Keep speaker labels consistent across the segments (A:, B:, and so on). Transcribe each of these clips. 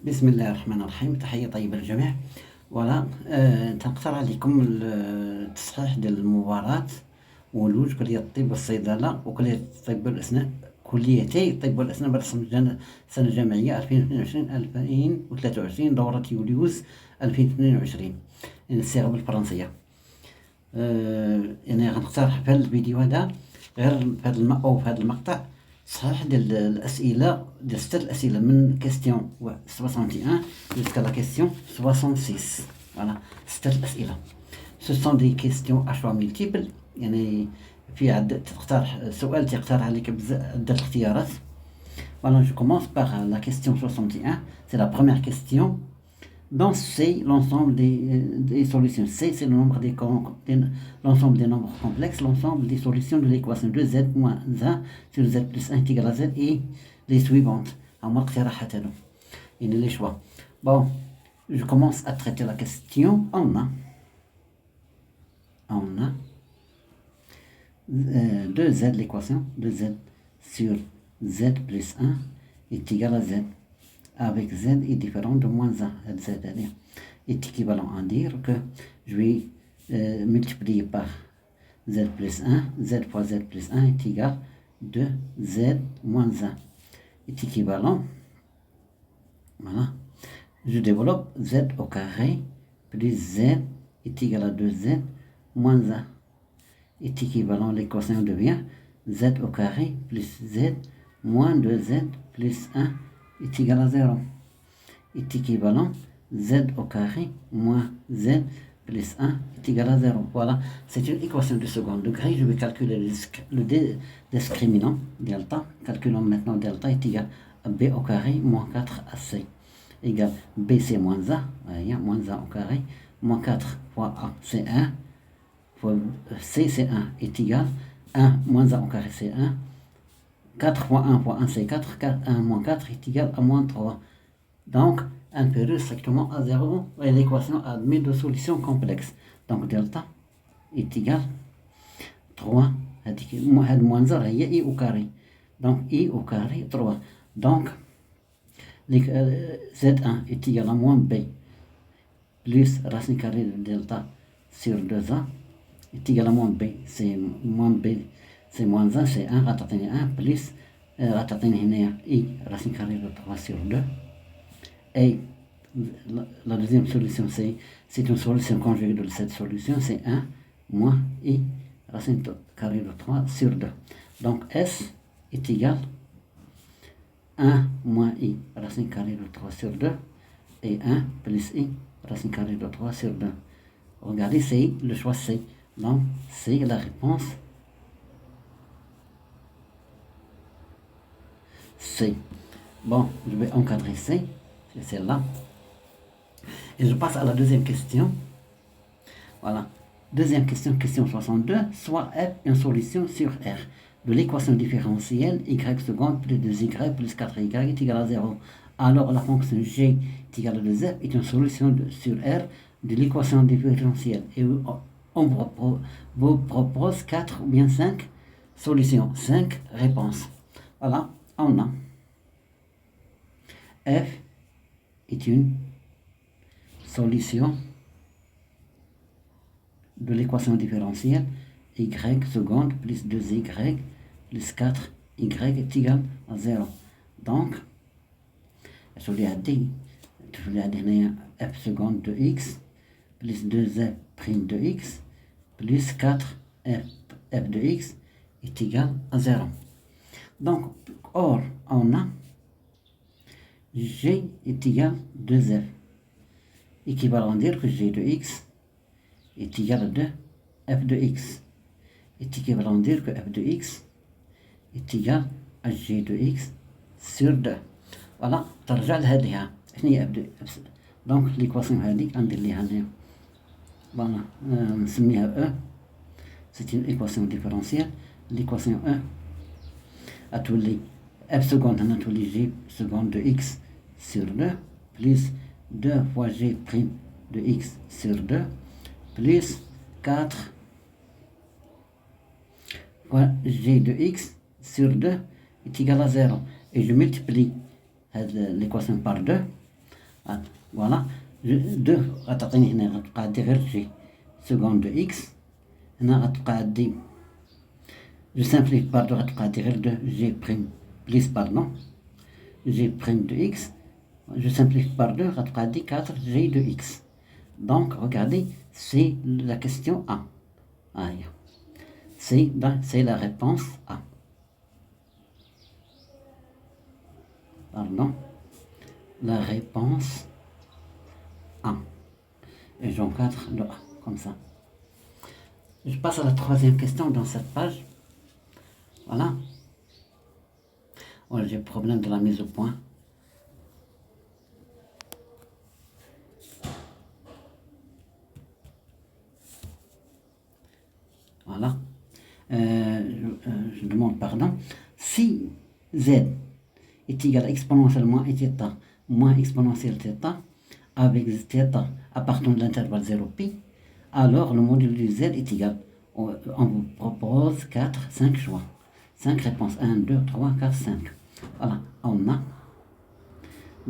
A: بسم الله الرحمن الرحيم. تحية طيبة للجميع. فوالا تنقترح عليكم التصحيح ديال المباراة ولوج كلية الطب والصيدلة وكلية الطب والأسنان، كليتي الطب والأسنان برسم السنة الجامعية 2022-2023 دورة يوليوز 2022 يعني الصيغة بالفرنسية. يعني غنقترح في هذا الفيديو هذا غير في هذا أو في هذا المقطع صحيح ديال الأسئلة ديال 6 الأسئلة من كيستيون 61 jusqu'à la question 66. فوالا 6 الأسئلة. Ce sont des questions à choix multiples، يعني في عدة تقترح سؤال تقترح عليك عدة اختيارات. Voilà, je commence par la question 61. C'est la première question. Donc c'est l'ensemble des solutions. C'est le nombre l'ensemble des nombres complexes, l'ensemble des solutions de l'équation 2z moins 1 sur z plus 1 est égal à z et les suivantes. Alors, les choix. Bon, je commence à traiter la question. On a 2z, l'équation 2z sur z plus 1 est égal à z. Avec z est différent de moins 1, z est équivalent à dire que je vais multiplier par z plus 1, z fois z plus 1 est égal de z moins 1, est équivalent, voilà, je développe z au carré plus z est égal à 2z moins 1, est équivalent, l'équation devient z au carré plus z moins 2z plus 1 est égal à 0, est équivalent z au carré moins z plus 1 est égal à 0. Voilà, c'est une équation de second degré. Je vais calculer le discriminant, delta. Calculons maintenant delta est égal à b au carré moins 4 à c, égale b c'est moins 1, voyez, moins 1 au carré, moins 4 fois a c'est 1, fois c c'est 1 est égal 1 moins 1 au carré c'est 1, 4 fois 1 fois 1 c'est 4, 1 moins 4 est égal à moins 3. Donc, inférieur strictement à 0 et l'équation admet deux solutions complexes. Donc, delta est égal 3, moins 0 est i au carré. Donc, i au carré 3. Donc, z1 est égal à moins b plus racine carrée de delta sur 2a est égal à moins b. C'est moins b. C'est moins 1, c'est 1, ratatiner 1, plus ratatiner i, racine carrée de 3 sur 2. Et la deuxième solution, c'est une solution conjuguée de cette solution, c'est 1 moins i, racine carrée de 3 sur 2. Donc S est égal 1 moins i, racine carrée de 3 sur 2, et 1 plus i, racine carrée de 3 sur 2. Regardez, c'est le choix C. Donc, c'est la réponse C. Bon, je vais encadrer C, c'est celle-là. Et je passe à la deuxième question. Voilà. Deuxième question, question 62. Soit F une solution sur R de l'équation différentielle y seconde plus 2y plus 4y est égal à 0. Alors la fonction g est égale à 2f est une solution sur R de l'équation différentielle. Et on vous propose 4 ou bien 5 solutions, 5 réponses. Voilà, on a F est une solution de l'équation différentielle y seconde plus 2y plus 4y est égal à 0. Donc, je vais dire f seconde de x plus 2f prime de x plus 4f de x est égal à 0. Donc, or, on a g est égal à 2f, équivalent à dire que g de x est égal à 2 f de x, est équivalent à dire que f de x est égal à g de x sur 2. Voilà, ترجع لهذه هنا f de x. Donc l'équation هذه ندير ليها هنا voilà نسميها e. C'est une équation différentielle. L'équation e تولي f seconde هنا تولي g seconde de x sur 2 plus 2 fois g prime de x sur 2 plus 4 fois g de x sur 2 est égal à 0. Et je multiplie l'équation par 2. Voilà. 2 غتعطيني هنا غتبقى عندي غير جي سكوند دو إكس. هنا غتبقى عندي جو سامبليفي بار 2 غتبقى عندي غير 2 جي بريم بليس باردون جي بريم دو إكس. Je simplifie par 2, غتبقى عندي 4G de X. Donc, regardez, c'est la question A. C'est la réponse A. Pardon. La réponse A. Et j'encadre le A, comme ça. Je passe à la troisième question dans cette page. Voilà. J'ai le problème de la mise au point. Voilà. Je demande pardon. Si Z est égal exponentiellement à θ moins exponentielle θ avec θ appartenant de l'intervalle 0π, alors le module du Z est égal. On vous propose 5 choix. 5 réponses. 1, 2, 3, 4, 5. Voilà. On a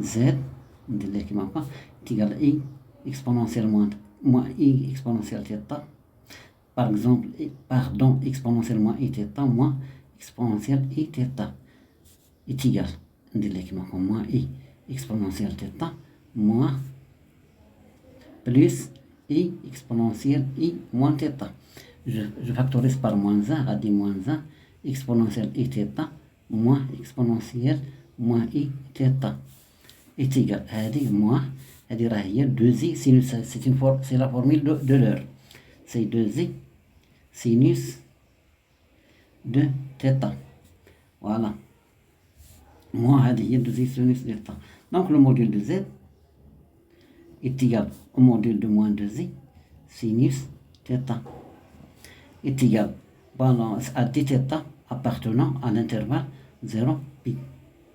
A: Z est égal à I exponentiellement moins I exponentielle θ. Par exemple, pardon, exponentiellement iθ moins exponentielle iθ est égal. Moins I exponentielle θ moins plus I exponentielle I moins θ. Je factorise par moins 1, à dire moins 1 exponentielle iθ moins exponentielle moins iθ est égal. Moins, c'est 2i sinus, c'est la formule de l'heure. C'est 2i sinus de θ. Voilà. Moins, c'est 2i sinus de θ. Donc le module de Z est égal au module de moins 2i sinus θ. Est égal à dθ appartenant à l'intervalle 0π.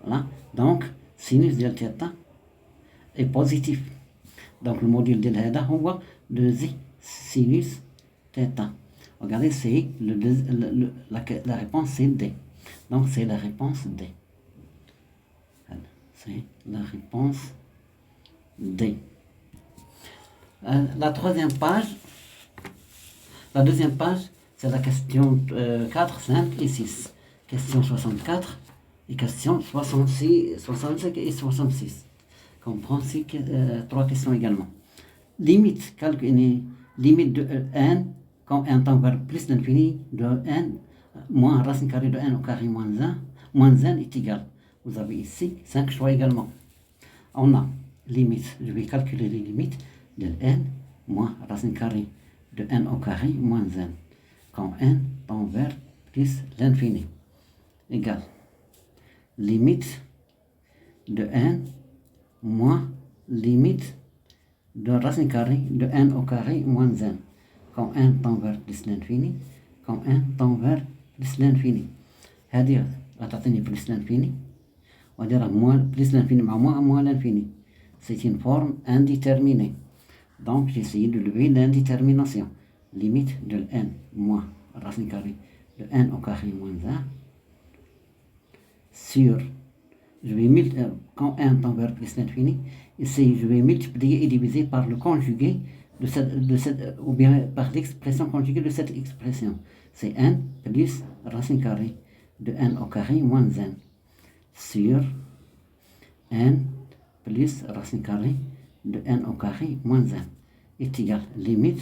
A: Voilà. Donc sinus de θ est positif. Donc le module de l'hada هو 2i sinus θ. Regardez, c'est la réponse c'est D. Donc c'est la réponse D. C'est la réponse D. La troisième page, la deuxième page, c'est la question 4, 5 et 6. Question 64 et question 66, 65 et 66. Comprend ces 3 questions également. Limite, limite de n quand n tend vers plus l'infini de n moins racine carrée de n au carré moins n est égal. Vous avez ici 5 choix également. On a limite, je vais calculer les limites de n moins racine carrée de n au carré moins n quand n tend vers plus l'infini égal limite de n moins limite de racine carrée de n au carré moins n quand n tend vers plus l'infini quand n tend vers plus l'infini. هذه غتعطيني plus l'infini وهذه moins plus l'infini مع moins l'infini. C'est une forme indéterminée. Donc j'ai essayé de lever l'indétermination. Limite de n moins racine carrée de n au carré moins 1 sur, je vais quand n tend vers plus l'infini, ici je vais multiplier et diviser par le conjugué de cette ou bien par l'expression conjuguée de cette expression. C'est n plus racine carrée de n au carré moins n sur n plus racine carrée de n au carré moins n est égal limite.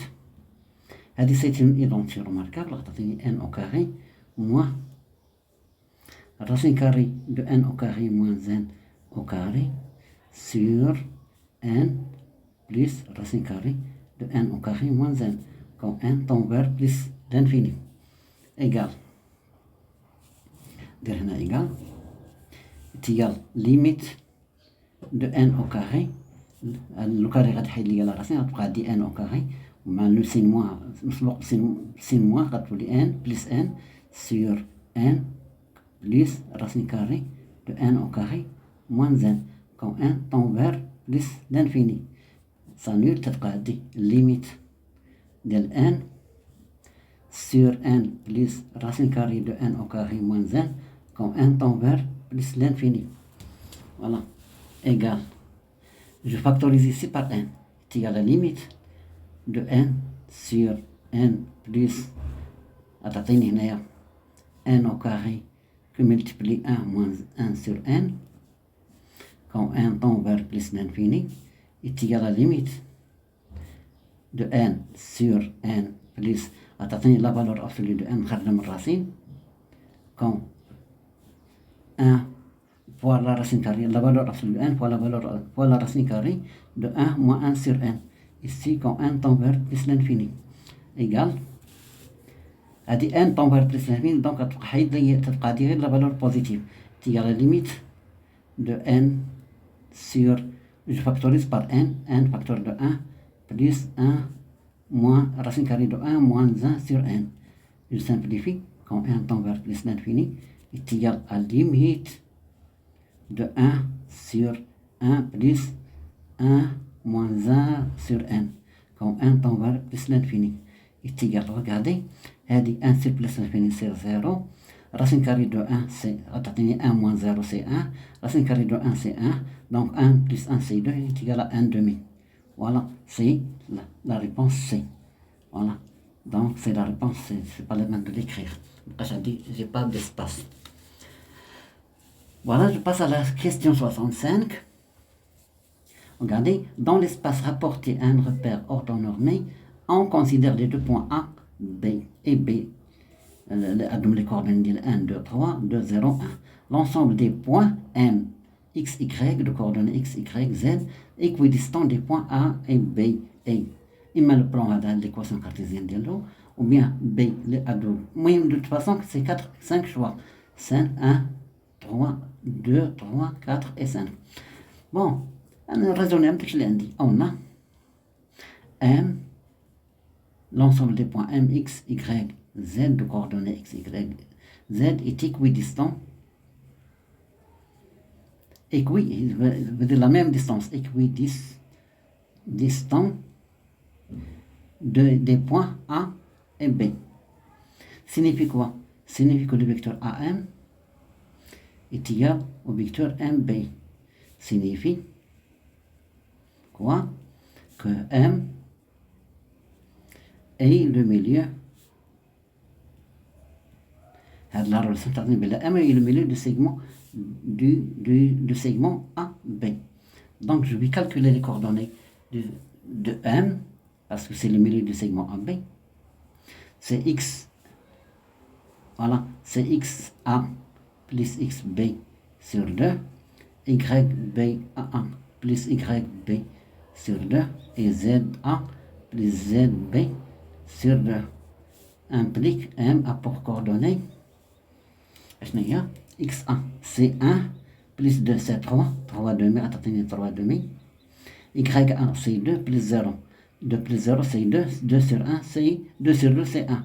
A: C'est une identité remarquable. N au carré moins racine carrée de n au carré moins n au carré sur n plus racine carrée de n au carré moins n quand n tend vers plus l'infini égal. Derrière égal est égal limite de n au carré. Le carré غتحيد لي لا راسين غتبقى عندي n au carré مع le sin moins مسبوق sin moins غتولي n plus n sur n plus racine carrée de n au carré moins n quand n tend vers plus l'infini. s'annule تبقى عندي limite ديال n sur n plus racine carrée de n au carré moins n quand n tend vers plus l'infini. Voilà. Égal Je factorise ici par n, est égal à la limite de n sur n plus, attendez, n au carré que multiplie 1 moins 1 sur n, quand n tend vers plus l'infini, est égal à la limite de n sur n plus, attendez, la valeur absolue de n, racine, quand 1 fois la racine carrée, la valeur absolue de n fois la racine carrée de 1 moins 1 sur n. Ici, quand n tend vers plus l'infini, égale, a dit n tend vers plus l'infini, donc تبقى dire la valeur positive, c'est égal à la limite de n sur, je factorise par n facteur de 1, plus 1 moins racine carrée de 1 moins 1 sur n. Je simplifie, quand n tend vers plus l'infini, est égal à la limite de 1 sur 1 plus 1 moins 1 sur n, quand n tend vers plus l'infini, est égal, regardez, هذه 1 sur plus l'infini c'est 0, racine carrée de 1 c'est, attendez, 1 moins 0 c'est 1, racine carrée de 1 c'est 1, donc 1 plus 1 c'est 2, est égal à 1 demi. Voilà, c'est la réponse C. Voilà, donc c'est la réponse C, c'est pas la même de l'écrire. J'ai pas d'espace. Voilà, je passe à la question 65. Regardez, dans l'espace rapporté à un repère orthonormé, on considère les deux points A, B et B, les coordonnées 1, 2, 3, 2, 0, 1. L'ensemble des points M, X, Y, de coordonnées X, Y, Z, équidistants des points A et B et. Il me le prend à l'équation cartésienne de l'eau, ou bien B, moi, de toute façon, c'est 5 choix. 5, 1, 3, 2, 3, 4 et 5. Bon, on raisonne un petit peu. On a M, l'ensemble des points M, X, Y, Z de coordonnées X, Y, Z est équidistant. Veut dire la même distance, équidistant des points A et B. Signifie quoi? Signifie que le vecteur AM est égal au vecteur MB. Signifie quoi? Que M est le milieu. La relation M est le milieu du segment du segment AB. Donc je vais calculer les coordonnées de M, parce que c'est le milieu du segment AB. C'est X, voilà, c'est XA plus XB sur 2, YBA1 plus YB sur 2, et ZA plus ZB sur 2. Implique M a pour coordonnées XA, c'est 1 plus 2, c'est 3, 3 demi, attendez, 3 demi. YA, c'est 2 plus 0. 2 plus 0, c'est 2. 2 sur 1, c'est 2 sur 2, c'est 1.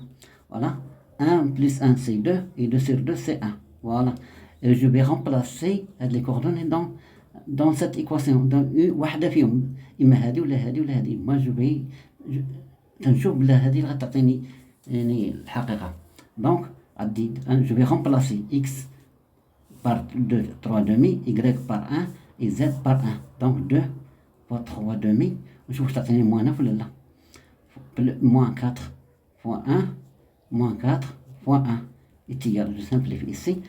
A: Voilà. 1 plus 1, c'est 2. Et 2 sur 2, c'est 1. Voilà. Et je vais remplacer les coordonnées dans cette équation. Dans واحدة فيهم. إما هذه ولا هذه ولا هذه. Moi, je vais تنشوف بلا هذه اللي غتعطيني يعني الحقيقة. Donc, je vais remplacer X par 2, 3 demi, Y par 1 et Z par 1. Donc 2 fois 3 demi, je vais vous moins 9 là. Moins 4 fois 1, moins 4 fois 1 est égal, je simplifie ici,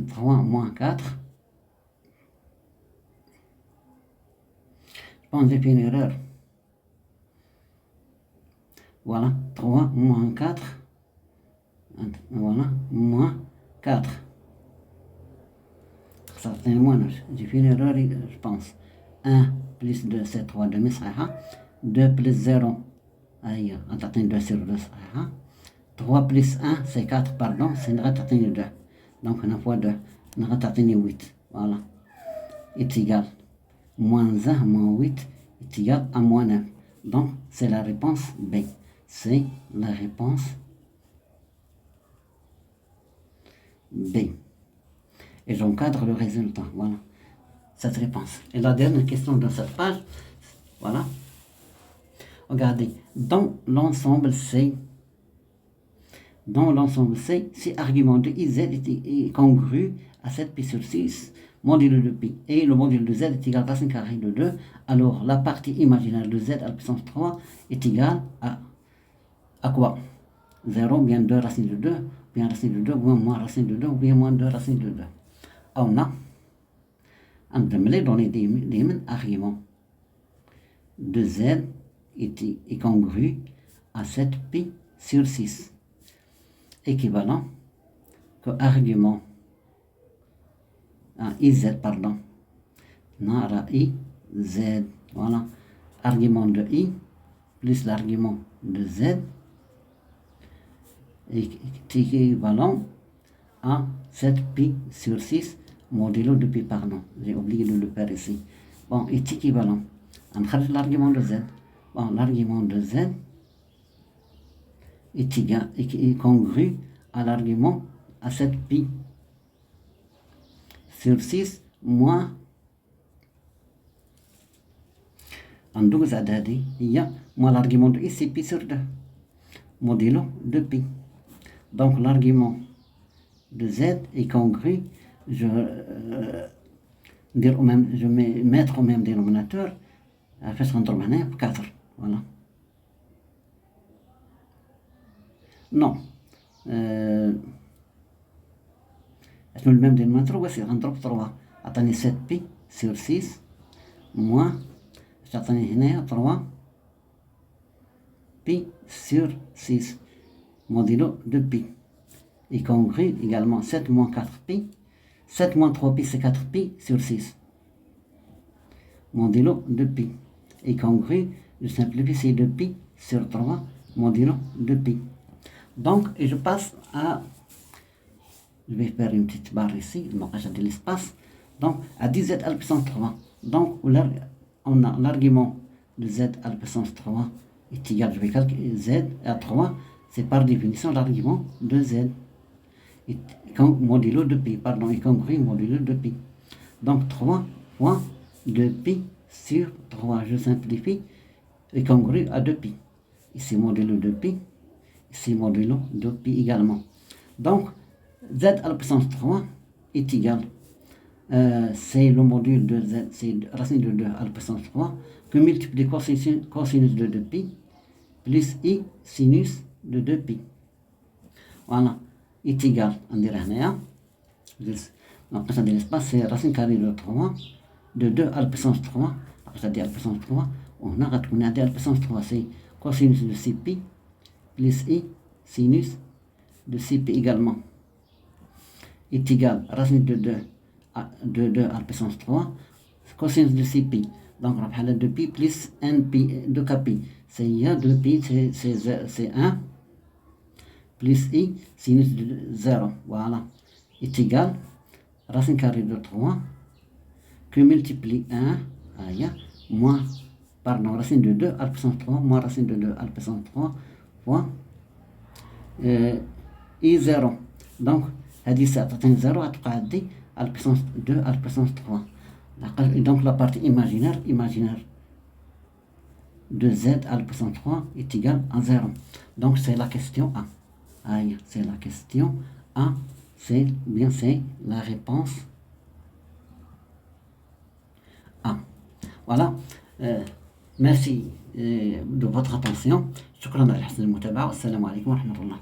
A: 3 moins 4. Je pense que j'ai fait une erreur. Voilà, 3 moins 4. Voilà, moins 4. Ça fait moins 9. J'ai fait une erreur, je pense. 1 plus 2, c'est 3 demi, صحيحة. 2 plus 0, aïe, on 2 sur 2, صحيحة. 3 plus 1, c'est 4, pardon, c'est 2. Donc, on a fois 2, on a 8. Voilà. Est égal. Moins 1, moins 8, est égal à moins 9. Donc, c'est la réponse B. C'est la réponse B. Et j'encadre le résultat. Voilà. Cette réponse. Et la dernière question de cette page, voilà. Regardez, dans l'ensemble C, si argument de IZ est congru à 7 pi sur 6, modulo de pi, et le module de z est égal à racine carrée de 2, alors la partie imaginaire de z à la puissance 3 est égale à quoi? 0, bien 2 racine de 2, bien racine de 2, ou moins racine de 2, ou bien moins 2 racine de 2. On a les données des arguments de z est congru à 7pi sur 6, équivalent que argument iz, pardon, nara iz, voilà, argument de i plus l'argument de z est équivalent à 7pi sur 6 modulo de pi, pardon, j'ai oublié de le faire ici. Bon, est équivalent. On a l'argument de z. Bon, l'argument de z est congru à l'argument à 7pi sur 6 moins en double adadi, il y a moins l'argument de i, c'est pi sur 2 modulo de pi. Donc l'argument de z est congru, je vais mettre au même dénominateur, faire un 4, voilà. Non. Est-ce que le même dénominateur? Oui, c'est 3. Attendez 7pi sur 6 moins, attendez 3 pi sur 6 modulo de pi. Et congru également 7 moins 4pi. 7 moins 3pi, c'est 4pi sur 6 modulo de pi. Et congru, je simplifie, c'est 2pi sur 3 modulo de pi. Donc, et je passe à, je vais faire une petite barre ici, le marquage de l'espace. Donc, à 10z à la puissance 3. Donc, on a l'argument de z à la puissance 3 est égal, je vais calculer z à 3, c'est par définition l'argument de z. Modulo de pi, pardon, est congru modulo de pi. Donc 3 fois 2pi sur 3, je simplifie, est congru à 2pi. Ici modulo de pi, ici modulo de pi également. Donc z à la puissance 3 est égal, c'est le module de z, c'est racine de 2 à la puissance 3, que multiplie cosinus de 2pi plus i sinus de 2pi. Voilà. Est égal, on dirait rien. Donc, ça dit l'espace, c'est racine carrée de 3, de 2 à la puissance 3. Après, ça dit à la puissance 3, on a retourné à la puissance 3, c'est cosinus de 6pi plus i sinus de 6pi également. Est égal, racine de 2 à la puissance 3, cosinus de 6pi. Donc, on va 2pi plus 1pi, 2kpi. C'est 2pi, c'est 1. Plus i sinus de 0, voilà, est égal, racine carrée de 3, que multiplie 1, moins, pardon, racine de 2 à la puissance 3, moins racine de 2 à la puissance 3, fois i 0. Donc, هذه تعطيني 0 غتبقى à la puissance 2 à la puissance 3. Donc, la partie imaginaire de z à la puissance 3 est égale à 0. Donc, c'est la question A. C'est la question A, c'est la réponse A. Voilà, merci de votre attention. شكرا على حسن المتابعة والسلام عليكم ورحمة الله.